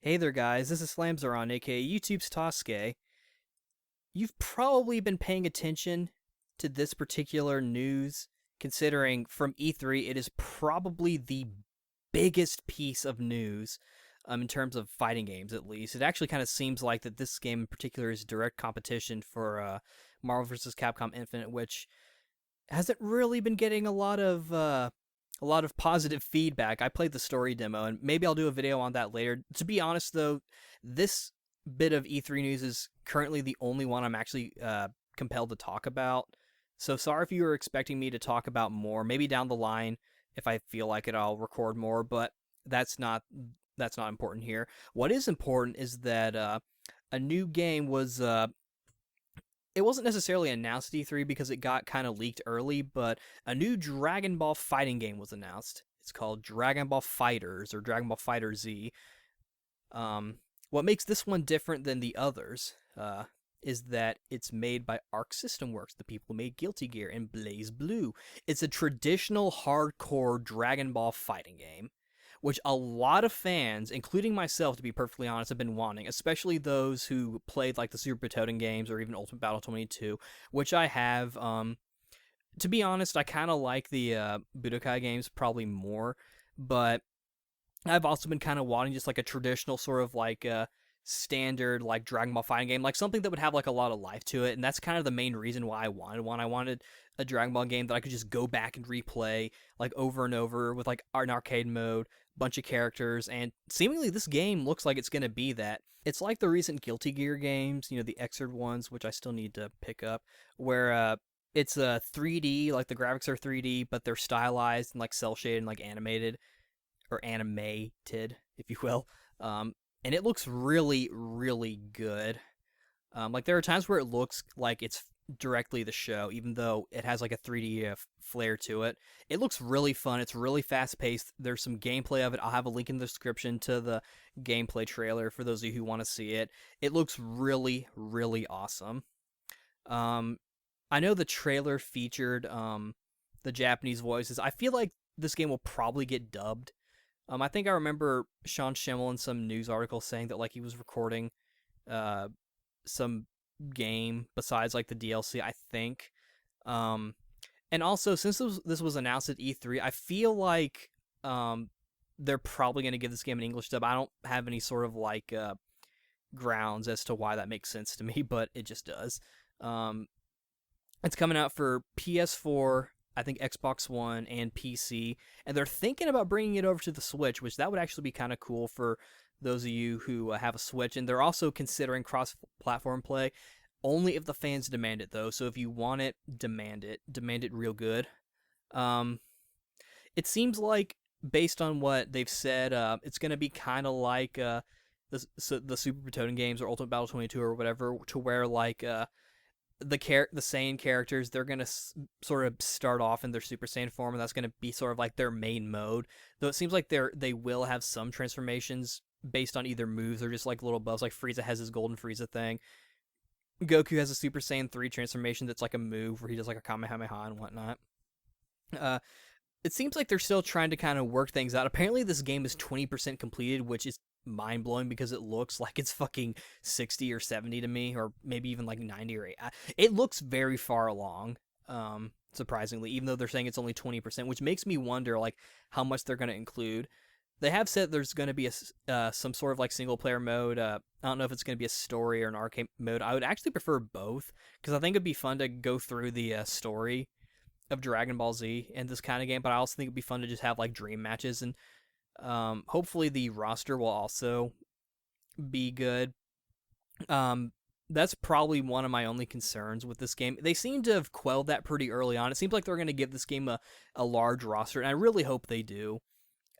Hey there, guys. This is Slamzeron, aka YouTube's Tasuke. You've probably been paying attention to this particular news, considering from E3 it is probably the biggest piece of news in terms of fighting games, at least. It actually kind of seems like that this game in particular is direct competition for Marvel vs. Capcom Infinite, which hasn't really been getting a lot of positive feedback. I played the story demo, and maybe I'll do a video on that later. To be honest, though, this bit of E3 news is currently the only one I'm actually compelled to talk about. So sorry if you were expecting me to talk about more. Maybe down the line, if I feel like it, I'll record more. But that's not that's not important here. What is important is that a new game was it wasn't necessarily announced at E3 because it got kind of leaked early, but a new Dragon Ball fighting game was announced. It's called Dragon Ball FighterZ or Dragon Ball FighterZ. What makes this one different than the others is that it's made by Arc System Works, the people who made Guilty Gear and Blaze Blue. It's a traditional hardcore Dragon Ball fighting game, which a lot of fans, including myself, to be perfectly honest, have been wanting, especially those who played like the Super Butoden games or even Ultimate Battle 22, which I have. To be honest, I kind of like the Budokai games probably more, but I've also been kind of wanting just like a traditional sort of like standard like Dragon Ball fighting game, like something that would have like a lot of life to it, and that's kind of the main reason why I wanted one. I wanted a Dragon Ball game that I could just go back and replay like over and over with like an arcade mode, bunch of characters, and seemingly this game looks like it's gonna be that. It's like the recent Guilty Gear games, the Xrd ones, which I still need to pick up, where it's a 3D, like the graphics are 3D, but they're stylized and like cell shaded and like animated or animated, if you will. And it looks really, really good. Like there are times where it looks like it's directly the show, even though it has like a 3D flair to it. It looks really fun. It's really fast paced. There's some gameplay of it. I'll have a link in the description to the gameplay trailer for those of you who want to see it. It looks really, really awesome. Um, I know the trailer featured the Japanese voices. I feel like this game will probably get dubbed. I think I remember Sean Schimmel in some news article saying that like he was recording uh some game besides like the DLC, I think. Um and also since this was announced at E3, I feel like they're probably going to give this game an English dub. I don't have any sort of like grounds as to why that makes sense to me, but it just does. Um it's coming out for PS4, I think Xbox One and PC, and they're thinking about bringing it over to the Switch, which that would actually be kind of cool for those of you who have a Switch. And they're also considering cross-platform play, only if the fans demand it, though. So if you want it, demand it real good. Um, it seems like based on what they've said, it's going to be kind of like the Super Butoden games or Ultimate Battle 22 or whatever, to where like the Saiyan characters, they're gonna sort of start off in their Super Saiyan form, and that's gonna be sort of like their main mode. Though it seems like they will have some transformations based on either moves or just like little buffs. Like Frieza has his Golden Frieza thing. Goku has a Super Saiyan 3 transformation that's like a move where he does like a Kamehameha and whatnot. Uh, it seems like they're still trying to kind of work things out. Apparently, this game is 20% completed, which is mind blowing because it looks like it's fucking 60 or 70 to me, or maybe even like 90 or 8. It looks very far along, surprisingly, even though they're saying it's only 20%, which makes me wonder like how much they're going to include. They have said there's going to be some sort of like single player mode. I don't know if it's going to be a story or an arcade mode. I would actually prefer both because I think it'd be fun to go through the story of Dragon Ball Z in this kind of game, but I also think it'd be fun to just have like dream matches, and hopefully the roster will also be good. Um, that's probably one of my only concerns with this game. They seem to have quelled that pretty early on. It seems like they're going to give this game a large roster, and I really hope they do.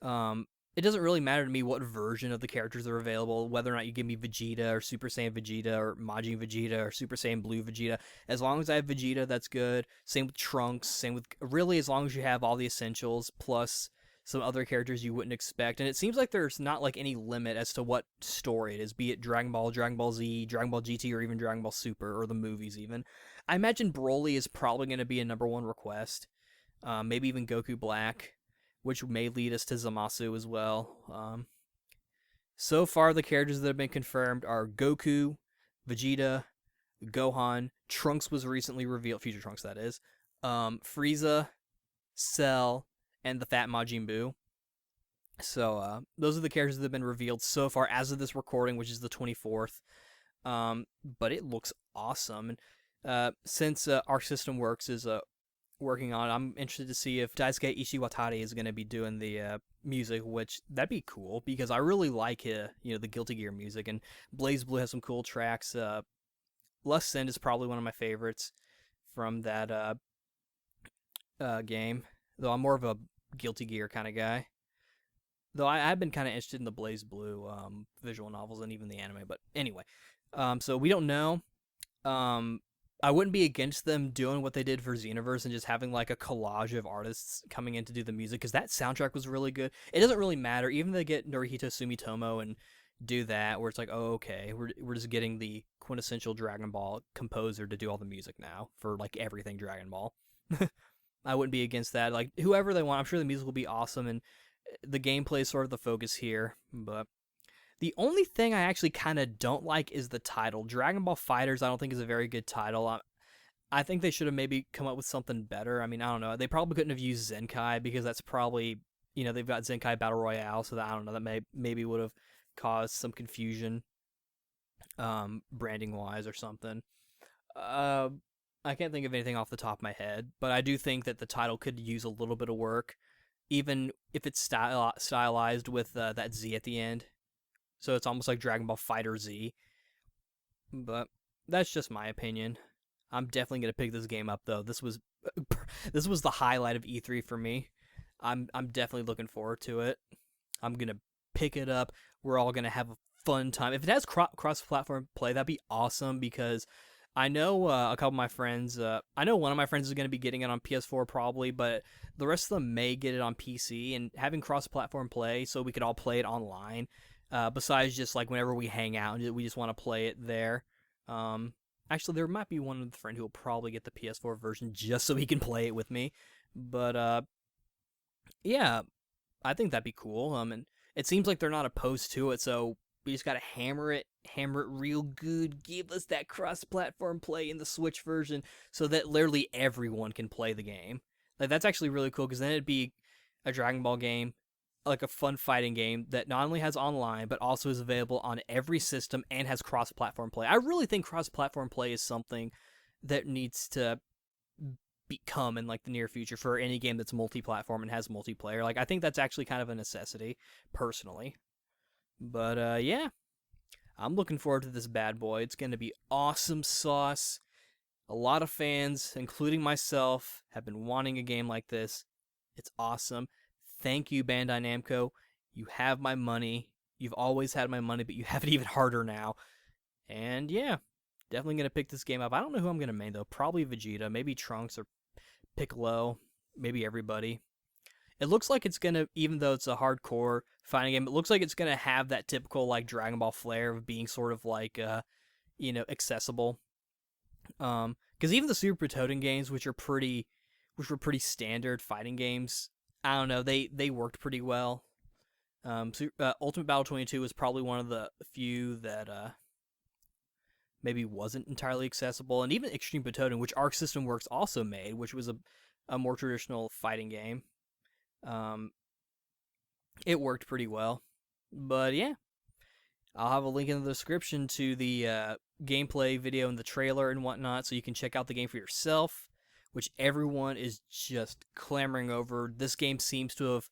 Um, it doesn't really matter to me what version of the characters are available, whether or not you give me Vegeta or Super Saiyan Vegeta or Majin Vegeta or Super Saiyan Blue Vegeta. As long as I have Vegeta, that's good. Same with Trunks, same with really as long as you have all the essentials plus some other characters you wouldn't expect. And it seems like there's not like any limit as to what story it is, be it Dragon Ball, Dragon Ball Z, Dragon Ball GT, or even Dragon Ball Super, or the movies even. I imagine Broly is probably going to be a number one request. Maybe even Goku Black, which may lead us to Zamasu as well. So far, the characters that have been confirmed are Goku, Vegeta, Gohan, Trunks was recently revealed, Future Trunks that is, Frieza, Cell, and the Fat Majin Buu. So those are the characters that have been revealed so far as of this recording, which is the 24th. But it looks awesome. And since Arc System Works is working on it, I'm interested to see if Daisuke Ishiwatari is going to be doing the music, which that'd be cool because I really like the Guilty Gear music, and Blaze Blue has some cool tracks. Lust Send is probably one of my favorites from that game, though I'm more of a Guilty Gear kind of guy. Though I've been kind of interested in the Blaze Blue visual novels and even the anime. But anyway, so we don't know. I wouldn't be against them doing what they did for Xenoverse and just having like a collage of artists coming in to do the music, because that soundtrack was really good. It doesn't really matter, even if they get Norihito Sumitomo and do that, where it's like, oh, okay, we're just getting the quintessential Dragon Ball composer to do all the music now for like everything Dragon Ball. I wouldn't be against that. Like, whoever they want, I'm sure the music will be awesome, and the gameplay is sort of the focus here. But the only thing I actually kind of don't like is the title. Dragon Ball FighterZ, I don't think is a very good title. I think they should have maybe come up with something better. I mean, I don't know. They probably couldn't have used Zenkai, because that's probably, they've got Zenkai Battle Royale, so that, I don't know, that maybe would have caused some confusion branding-wise or something. I can't think of anything off the top of my head, but I do think that the title could use a little bit of work, even if it's stylized with that Z at the end. So it's almost like Dragon Ball FighterZ. But that's just my opinion. I'm definitely going to pick this game up, though. This was the highlight of E3 for me. I'm definitely looking forward to it. I'm going to pick it up. We're all going to have a fun time. If it has cross-platform play, that'd be awesome, because I know a couple of my friends, I know one of my friends is going to be getting it on PS4 probably, but the rest of them may get it on PC, and having cross-platform play so we could all play it online, besides just like whenever we hang out and we just want to play it there. Actually, there might be one friend who will probably get the PS4 version just so he can play it with me. But yeah, I think that'd be cool. And it seems like they're not opposed to it, so we just gotta hammer it real good. Give us that cross-platform play in the Switch version so that literally everyone can play the game. Like, that's actually really cool, because then it'd be a Dragon Ball game, like a fun fighting game that not only has online, but also is available on every system and has cross-platform play. I really think cross-platform play is something that needs to become in like the near future for any game that's multi-platform and has multiplayer. Like, I think that's actually kind of a necessity, personally. But yeah, I'm looking forward to this bad boy. It's going to be awesome sauce. A lot of fans, including myself, have been wanting a game like this. It's awesome. Thank you, Bandai Namco. You have my money. You've always had my money, but you have it even harder now. And yeah, definitely going to pick this game up. I don't know who I'm going to main, though. Probably Vegeta, maybe Trunks or Piccolo, maybe everybody. It looks like it's going to, even though it's a hardcore fighting game, it looks like it's going to have that typical like Dragon Ball flair of being sort of like, accessible. Because even the Super Toten games, which were pretty standard fighting games, I don't know, they worked pretty well. Ultimate Battle 22 was probably one of the few that maybe wasn't entirely accessible, and even Extreme Butoden, which Arc System Works also made, which was a more traditional fighting game. It worked pretty well. But yeah, I'll have a link in the description to the gameplay video and the trailer and whatnot, so you can check out the game for yourself, which everyone is just clamoring over. This game seems to have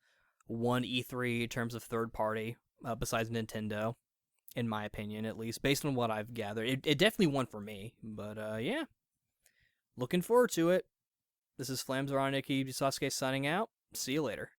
won E3 in terms of third party, besides Nintendo, in my opinion, at least, based on what I've gathered. It definitely won for me, but yeah, looking forward to it. This is Flamzaronicki Sasuke signing out. See you later.